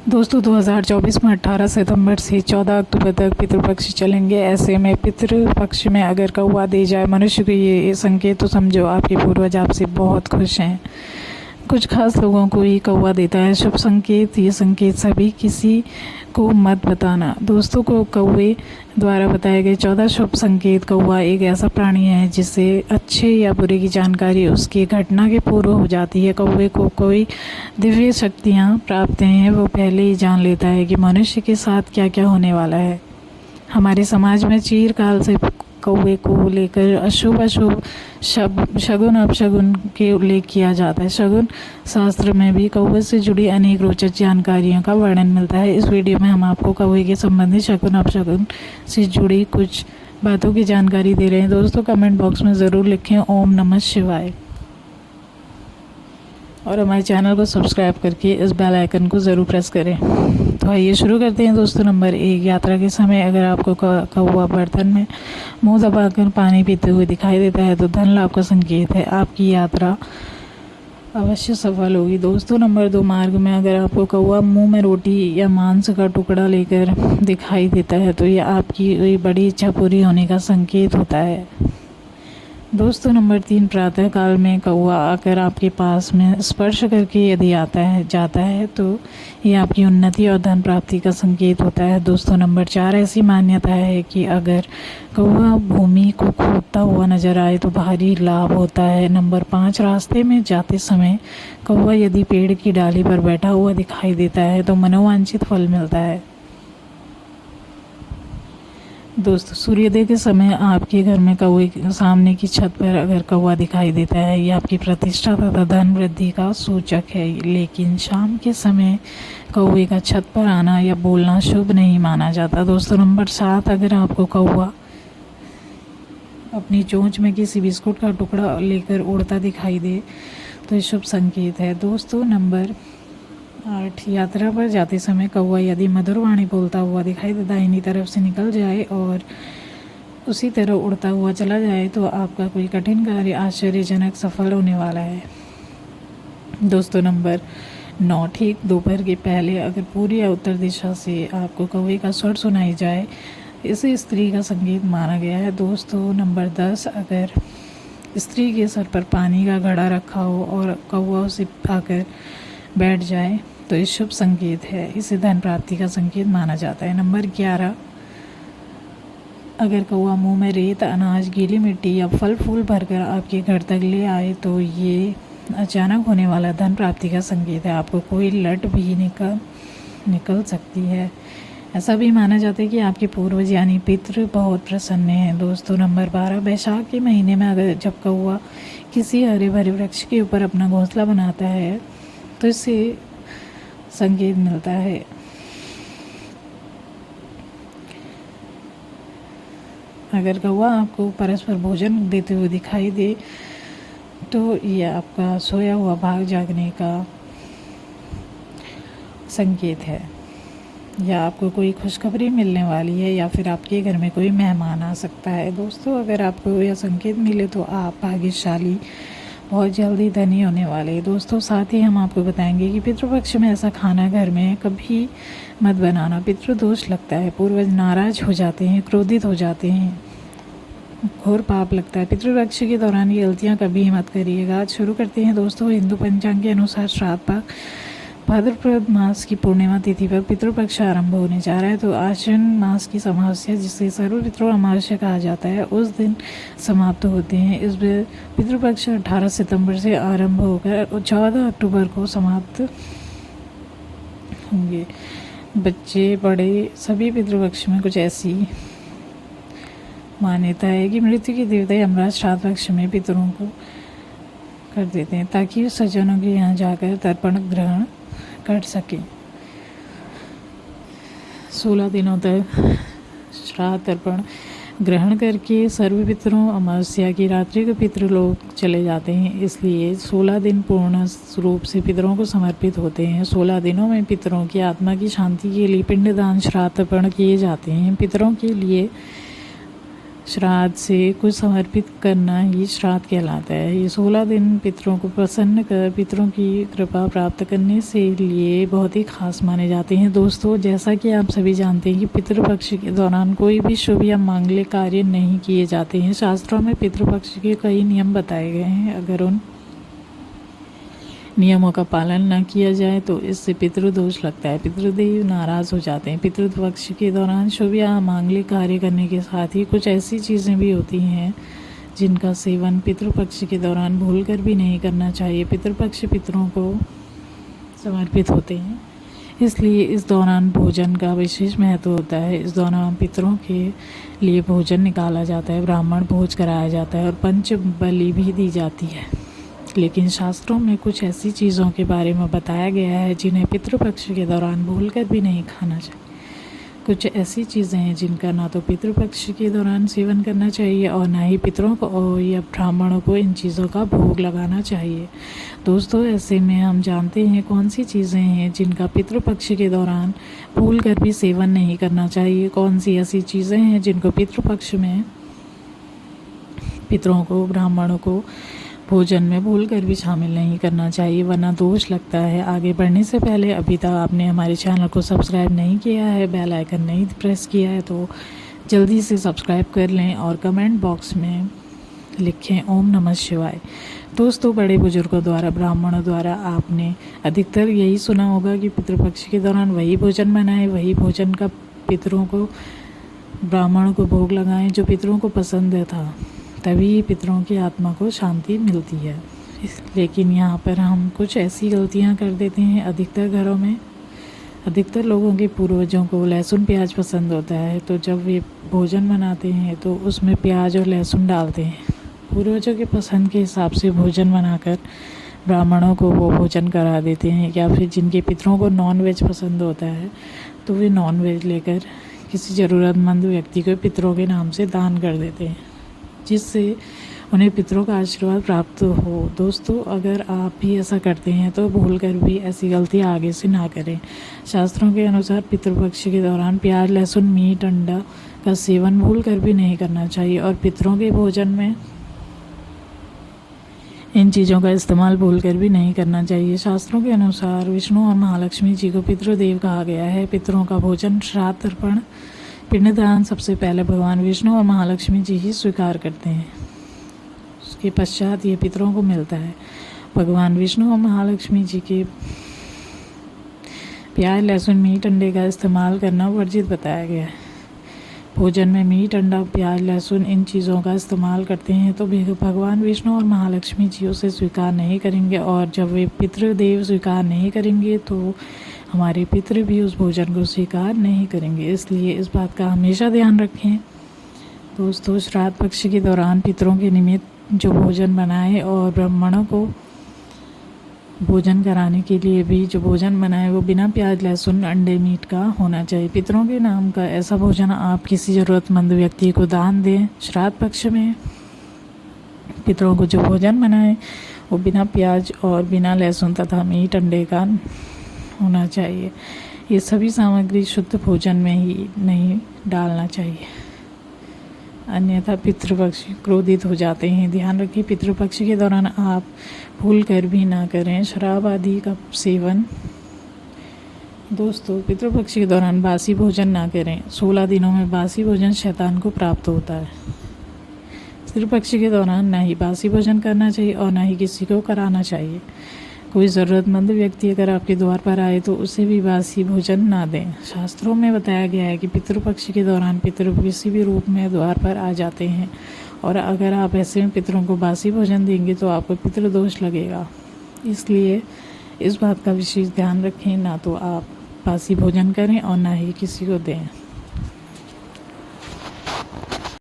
दोस्तों 2024 में 18 सितंबर से 14 अक्टूबर तक पितृपक्ष चलेंगे। ऐसे में पितृपक्ष में अगर कौवा दे जाए मनुष्य को ये संकेत, तो समझो आपके पूर्वज आपसे बहुत खुश हैं। कुछ खास लोगों को ये कौवा देता है शुभ संकेत। ये संकेत सभी किसी को मत बताना। दोस्तों को कौवे द्वारा बताए गए 14 शुभ संकेत। कौवा एक ऐसा प्राणी है जिससे अच्छे या बुरे की जानकारी उसकी घटना के पूर्व हो जाती है। कौवे को कोई दिव्य शक्तियाँ प्राप्त हैं, वो पहले ही जान लेता है कि मनुष्य के साथ क्या क्या होने वाला है। हमारे समाज में चिरकाल से कौवे को लेकर अशुभ अशुभ शगुन अपशगुन के उल्लेख किया जाता है। शगुन शास्त्र में भी कौवे से जुड़ी अनेक रोचक जानकारियों का वर्णन मिलता है। इस वीडियो में हम आपको कौवे के संबंधित शगुन अपशगुन से जुड़ी कुछ बातों की जानकारी दे रहे हैं। दोस्तों कमेंट बॉक्स में ज़रूर लिखें ओम नमः शिवाय, और हमारे चैनल को सब्सक्राइब करके इस बेल आइकन को ज़रूर प्रेस करें। तो आइए शुरू करते हैं। दोस्तों नंबर 1, यात्रा के समय अगर आपको कौवा बर्तन में मुंह दबाकर पानी पीते हुए दिखाई देता है तो धन लाभ का संकेत है। आपकी यात्रा अवश्य सफल होगी। दोस्तों नंबर 2, मार्ग में अगर आपको कौवा मुंह में रोटी या मांस का टुकड़ा लेकर दिखाई देता है तो यह आपकी कोई बड़ी इच्छा पूरी होने का संकेत होता है। दोस्तों नंबर 3, प्रातः काल में कौवा आकर आपके पास में स्पर्श करके यदि जाता है तो ये आपकी उन्नति और धन प्राप्ति का संकेत होता है। दोस्तों नंबर 4, ऐसी मान्यता है कि अगर कौवा भूमि को खोदता हुआ नजर आए तो भारी लाभ होता है। नंबर 5, रास्ते में जाते समय कौवा यदि पेड़ की डाली पर बैठा हुआ दिखाई देता है तो मनोवांछित फल मिलता है। दोस्तों सूर्योदय के समय आपके घर में कौवे के सामने की छत पर अगर कौवा दिखाई देता है, ये आपकी प्रतिष्ठा तथा धन वृद्धि का सूचक है। लेकिन शाम के समय कौवे का छत पर आना या बोलना शुभ नहीं माना जाता। दोस्तों नंबर 7, अगर आपको कौवा अपनी चोंच में किसी बिस्कुट का टुकड़ा लेकर उड़ता दिखाई दे तो ये शुभ संकेत है। दोस्तों नंबर 8, यात्रा पर जाते समय कौवा यदि मधुर वाणी बोलता हुआ दिखाई दे, दाहिनी तरफ से निकल जाए और उसी तरह उड़ता हुआ चला जाए तो आपका कोई कठिन कार्य आश्चर्यजनक सफल होने वाला है। दोस्तों नंबर 9, ठीक दोपहर के पहले अगर पूरी या उत्तर दिशा से आपको कौवे का स्वर सुनाई जाए, इसे स्त्री का संकेत माना गया है। दोस्तों नंबर 10, अगर स्त्री के सर पर पानी का घड़ा रखा हो और कौवा उसे आकर बैठ जाए तो ये शुभ संकेत है। इसे धन प्राप्ति का संकेत माना जाता है। नंबर 11, अगर कौवा मुंह में रेत, अनाज, गीली मिट्टी या फल फूल भरकर आपके घर तक ले आए तो ये अचानक होने वाला धन प्राप्ति का संकेत है। आपको कोई लट भी निकल सकती है। ऐसा भी माना जाता है कि आपके पूर्वज यानी पितृ बहुत प्रसन्न हैं। दोस्तों नंबर 12, बैसाख के महीने में अगर जब कौवा किसी हरे भरे वृक्ष के ऊपर अपना घोंसला बनाता है तो इससे संकेत मिलता है। अगर कौवा आपको परस्पर भोजन देते हुए दिखाई दे तो यह आपका सोया हुआ भाग जागने का संकेत है, या आपको कोई खुशखबरी मिलने वाली है, या फिर आपके घर में कोई मेहमान आ सकता है। दोस्तों अगर आपको यह संकेत मिले तो आप भाग्यशाली, बहुत जल्दी धनी होने वाले हैं। दोस्तों साथ ही हम आपको बताएंगे कि पितृपक्ष में ऐसा खाना घर में कभी मत बनाना, पितृदोष लगता है, पूर्वज नाराज हो जाते हैं, क्रोधित हो जाते हैं, घोर पाप लगता है। पितृपक्ष के दौरान ये गलतियाँ कभी मत करिएगा। आज शुरू करते हैं। दोस्तों हिंदू पंचांग के अनुसार श्राद्ध पक्ष भाद्रपद मास की पूर्णिमा तिथि पर पितृपक्ष आरंभ होने जा रहा है। तो आश्विन मास की अमावस्या, जिसे सर्वपितृ अमावस्या कहा जाता है, उस दिन समाप्त होते हैं। इस पितृपक्ष 18 सितंबर से आरंभ होकर 14 अक्टूबर को समाप्त होंगे। बच्चे बड़े सभी पितृपक्ष में कुछ ऐसी मान्यता है कि मृत्यु के देवता यमराज श्राद्ध पक्ष में पितरों को कर देते हैं ताकि सज्जनों के यहाँ जाकर तर्पण ग्रहण कर सकें। 16 दिनों तक श्राद्ध तर्पण ग्रहण करके सर्व पितरों अमावस्या की रात्रि को पितृलोक चले जाते हैं। इसलिए 16 दिन पूर्ण रूप से पितरों को समर्पित होते हैं। 16 दिनों में पितरों की आत्मा की शांति के लिए पिंडदान, श्राद्ध तर्पण किए जाते हैं। पितरों के लिए श्राद्ध से कुछ समर्पित करना ही श्राद्ध कहलाता है। ये 16 दिन पितरों को प्रसन्न कर पितरों की कृपा प्राप्त करने से लिए बहुत ही खास माने जाते हैं। दोस्तों, जैसा कि आप सभी जानते हैं कि पितृपक्ष के दौरान कोई भी शुभ या मांगलिक कार्य नहीं किए जाते हैं। शास्त्रों में पितृपक्ष के कई नियम बताए गए हैं। अगर उन नियमों का पालन न किया जाए तो इससे पितृदोष लगता है, पितृदेव नाराज़ हो जाते हैं। पितृपक्ष के दौरान शुभ या मांगलिक कार्य करने के साथ ही कुछ ऐसी चीज़ें भी होती हैं जिनका सेवन पितृपक्ष के दौरान भूलकर भी नहीं करना चाहिए। पितृपक्ष पितरों को समर्पित होते हैं, इसलिए इस दौरान भोजन का विशेष महत्व होता है। इस दौरान पितरों के लिए भोजन निकाला जाता है, ब्राह्मण भोज कराया जाता है और पंच बलि भी दी जाती है। लेकिन शास्त्रों में कुछ ऐसी चीज़ों के बारे में बताया गया है जिन्हें पितृपक्ष के दौरान भूलकर भी नहीं खाना चाहिए। कुछ ऐसी चीज़ें हैं जिनका ना तो पितृपक्ष के दौरान सेवन करना चाहिए और ना ही पितरों को या ब्राह्मणों को इन चीज़ों का भोग लगाना चाहिए। दोस्तों, ऐसे में हम जानते हैं कौन सी चीज़ें हैं जिनका पितृपक्ष के दौरान भूलकर भी सेवन नहीं करना चाहिए। कौन सी ऐसी चीज़ें हैं जिनको पितृपक्ष में पितरों को ब्राह्मणों को भोजन में भूलकर भी शामिल नहीं करना चाहिए, वरना दोष लगता है। आगे बढ़ने से पहले अभी तक आपने हमारे चैनल को सब्सक्राइब नहीं किया है, बेल आइकन नहीं प्रेस किया है तो जल्दी से सब्सक्राइब कर लें और कमेंट बॉक्स में लिखें ओम नमः शिवाय। दोस्तों, बड़े बुजुर्गों द्वारा ब्राह्मणों द्वारा आपने अधिकतर यही सुना होगा कि पितृपक्ष के दौरान वही भोजन बनाएं, वही भोजन का पितरों को ब्राह्मणों को भोग लगाएं जो पितरों को पसंद था, तभी पितरों की आत्मा को शांति मिलती है। लेकिन यहाँ पर हम कुछ ऐसी गलतियाँ कर देते हैं। अधिकतर घरों में अधिकतर लोगों के पूर्वजों को लहसुन प्याज पसंद होता है, तो जब वे भोजन बनाते हैं तो उसमें प्याज और लहसुन डालते हैं। पूर्वजों के पसंद के हिसाब से भोजन बनाकर ब्राह्मणों को वो भोजन करा देते हैं, या फिर जिनके पितरों को नॉन वेज पसंद होता है तो वे नॉन वेज लेकर किसी ज़रूरतमंद व्यक्ति को पितरों के नाम से दान कर देते हैं, जिससे उन्हें पितरों का आशीर्वाद प्राप्त हो। दोस्तों, अगर आप भी ऐसा करते हैं तो भूलकर भी ऐसी गलती आगे से ना करें। शास्त्रों के अनुसार पितृपक्ष के दौरान प्याज, लहसुन, मीट, अंडा का सेवन भूलकर भी नहीं करना चाहिए और पितरों के भोजन में इन चीज़ों का इस्तेमाल भूलकर भी नहीं करना चाहिए। शास्त्रों के अनुसार विष्णु और महालक्ष्मी जी को पितृदेव कहा गया है। पितरों का भोजन, श्राद्ध, तर्पण, पिंडदान सबसे पहले भगवान विष्णु और महालक्ष्मी जी ही स्वीकार करते हैं, उसके पश्चात ये पितरों को मिलता है। भगवान विष्णु और महालक्ष्मी जी के प्याज, लहसुन, मीट, अंडे का इस्तेमाल करना वर्जित बताया गया है। भोजन में मीट, अंडा, प्याज, लहसुन इन चीज़ों का इस्तेमाल करते हैं तो भगवान विष्णु और महालक्ष्मी जी उसे स्वीकार नहीं करेंगे, और जब वे पितृदेव स्वीकार नहीं करेंगे तो हमारे पितृ भी उस भोजन को स्वीकार नहीं करेंगे। इसलिए इस बात का हमेशा ध्यान रखें। दोस्तों, श्राद्ध पक्ष के दौरान पितरों के निमित्त जो भोजन बनाए और ब्राह्मणों को भोजन कराने के लिए भी जो भोजन बनाए वो बिना प्याज, लहसुन, अंडे, मीट का होना चाहिए। पितरों के नाम का ऐसा भोजन आप किसी ज़रूरतमंद व्यक्ति को दान दें। श्राद्ध पक्ष में पितरों को जो भोजन बनाए वो बिना प्याज और बिना लहसुन तथा मीट, अंडे का होना चाहिए। ये सभी सामग्री शुद्ध भोजन में ही नहीं डालना चाहिए, अन्यथा पितृपक्ष क्रोधित हो जाते हैं। ध्यान रखिए, पितृपक्ष के दौरान आप भूल कर भी ना करें शराब आदि का सेवन। दोस्तों, पितृपक्ष के दौरान बासी भोजन ना करें। 16 दिनों में बासी भोजन शैतान को प्राप्त होता है। पितृपक्ष के दौरान ना ही बासी भोजन करना चाहिए और ना ही किसी को कराना चाहिए। कोई ज़रूरतमंद व्यक्ति अगर आपके द्वार पर आए तो उसे भी बासी भोजन ना दें। शास्त्रों में बताया गया है कि पितृपक्ष के दौरान पितृ किसी भी रूप में द्वार पर आ जाते हैं, और अगर आप ऐसे में पितरों को बासी भोजन देंगे तो आपको पितृदोष लगेगा। इसलिए इस बात का विशेष ध्यान रखें, ना तो आप बासी भोजन करें और ना ही किसी को दें।